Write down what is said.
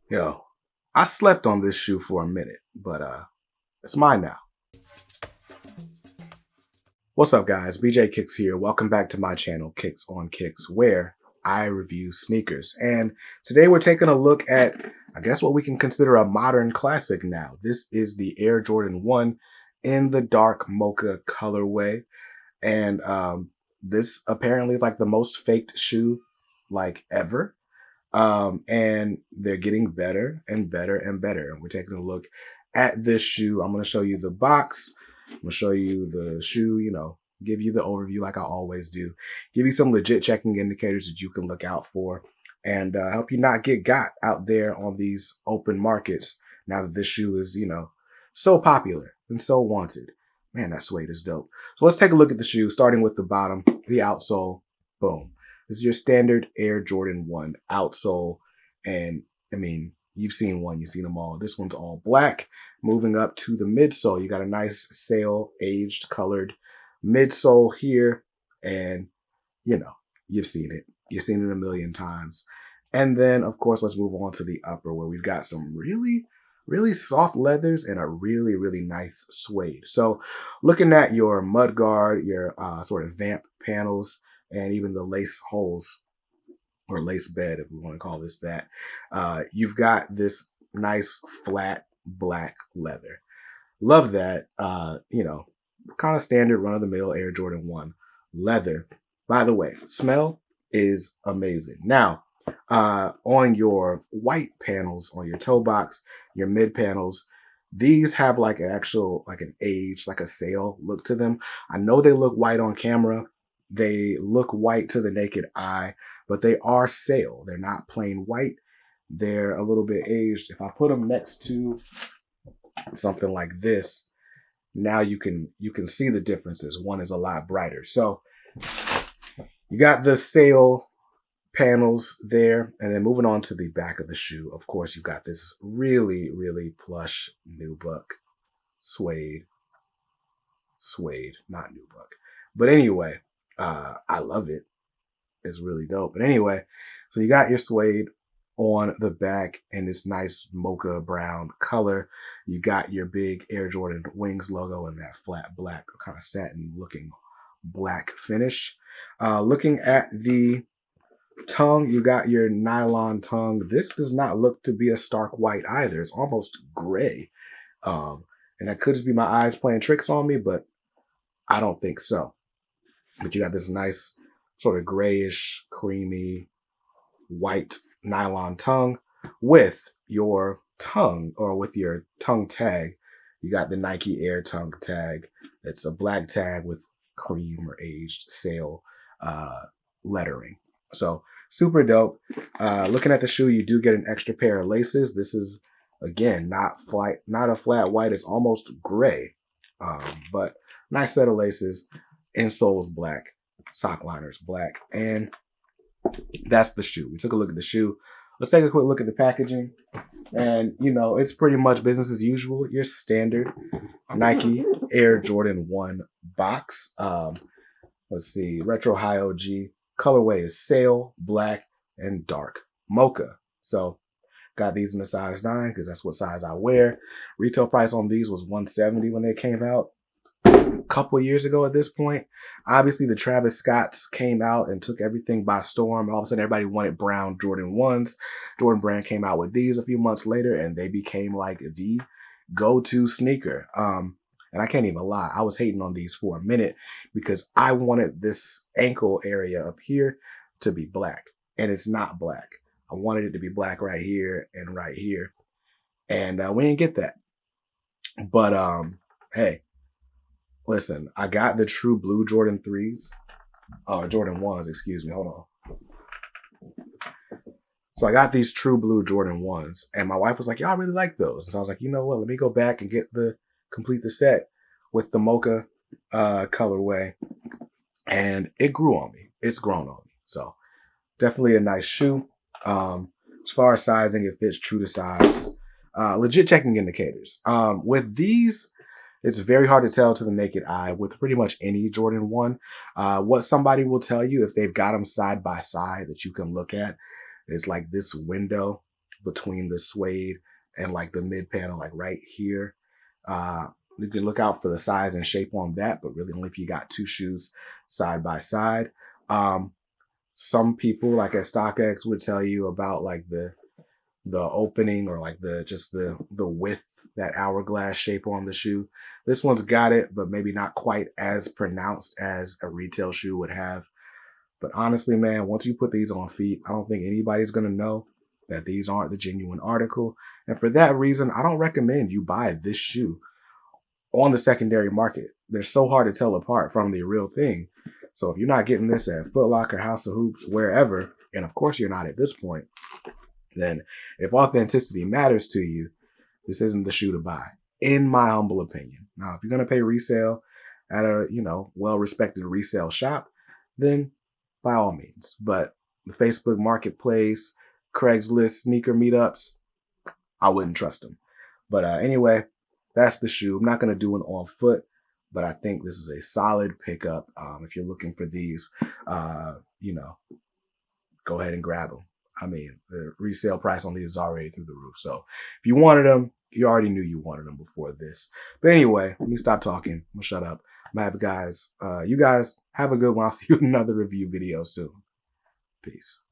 Yo, I slept on this shoe for a minute, but it's mine now. What's up, guys? bjkicks here. Welcome back to my channel, Kicks on Kicks, where I review sneakers. And today we're taking a look at, I guess, what we can consider a modern classic now. This is the Air Jordan 1 in the dark mocha colorway. And this apparently is like the most faked shoe like ever. And they're getting better and better and better. And we're taking a look at this shoe. I'm going to show you the box. I'm going to show you the shoe, give you the overview like I always do. Give you some legit checking indicators that you can look out for and help you not get got out there on these open markets now that this shoe is, so popular and so wanted. Man, that suede is dope. So let's take a look at the shoe, starting with the bottom, the outsole. Boom. This is your standard Air Jordan 1 outsole. And I mean, you've seen one, you've seen them all. This one's all black. Moving up to the midsole, you got a nice sail aged colored midsole here. And, you've seen it. You've seen it a million times. And then, of course, let's move on to the upper where we've got some really soft leathers and a really nice suede. So looking at your mud guard, your sort of vamp panels, and even the lace holes or lace bed, if we want to call this that, you've got this nice flat black leather. Love that, kind of standard run of the mill Air Jordan 1 leather. By the way, smell is amazing. Now, on your white panels, on your toe box, your mid panels, these have like an actual, like an age, like a sail look to them. I know they look white on camera. They look white to the naked eye, but they are sail. They're not plain white. They're a little bit aged. If I put them next to something like this, now you can see the differences. One is a lot brighter. So you got the sail panels there, and then moving on to the back of the shoe, of course, you've got this really plush nubuck suede, not nubuck. But anyway, I love it. It's really dope. But anyway, so you got your suede on the back in this nice mocha brown color. You got your big Air Jordan Wings logo and that flat black kind of satin looking black finish. Looking at the tongue, you got your nylon tongue. This does not look to be a stark white either. It's almost gray. And that could just be my eyes playing tricks on me, but I don't think so. But you got this nice sort of grayish, creamy, white nylon tongue with your tongue, or with your tongue tag. You got the Nike Air tongue tag. It's a black tag with cream or aged sail lettering. So super dope. Looking at the shoe, you do get an extra pair of laces. This is, again, not a flat white. It's almost gray, but nice set of laces. Insole's black, sock liner's black, and that's the shoe. We took a look at the shoe. Let's take a quick look at the packaging. And, it's pretty much business as usual. Your standard Nike Air Jordan 1 box. Let's see, retro high OG. Colorway is sail, black, and dark mocha. So got these in a size 9 because that's what size I wear. Retail price on these was $170 when they came out a couple years ago at this point. Obviously, the Travis Scotts came out and took everything by storm. All of a sudden, everybody wanted brown Jordan 1s. Jordan Brand came out with these a few months later, and they became like the go-to sneaker. And I can't even lie, I was hating on these for a minute because I wanted this ankle area up here to be black, and it's not black. I wanted it to be black right here and right here, and we didn't get that. But hey, listen, I got the true blue Jordan 3s, or Jordan 1s, excuse me. Hold on. So I got these true blue Jordan 1s, and my wife was like, "Y'all really like those?" And so I was like, you know what? Let me go back and complete the set with the mocha colorway, and it grew on me. It's grown on me. So definitely a nice shoe. As far as sizing, it fits true to size. Legit checking indicators. With these, it's very hard to tell to the naked eye with pretty much any Jordan 1. What somebody will tell you if they've got them side by side that you can look at is like this window between the suede and like the mid panel, like right here. You can look out for the size and shape on that, but really only if you got two shoes side by side. Some people like at StockX would tell you about like the opening or like the width, that hourglass shape on the shoe. This one's got it, but maybe not quite as pronounced as a retail shoe would have. But honestly, man, once you put these on feet, I don't think anybody's going to know that these aren't the genuine article. And for that reason, I don't recommend you buy this shoe on the secondary market. They're so hard to tell apart from the real thing. So if you're not getting this at Foot Locker, House of Hoops, wherever, and of course you're not at this point, then if authenticity matters to you, this isn't the shoe to buy, in my humble opinion. Now, if you're going to pay resale at a, well-respected resale shop, then by all means. But the Facebook Marketplace, Craigslist, sneaker meetups, I wouldn't trust them. But anyway, that's the shoe. I'm not going to do it on foot, but I think this is a solid pickup. If you're looking for these, go ahead and grab them. I mean, the resale price on these is already through the roof. So if you wanted them, you already knew you wanted them before this. But anyway, let me stop talking. I'm going to shut up. I'm happy, guys. You guys have a good one. I'll see you in another review video soon. Peace.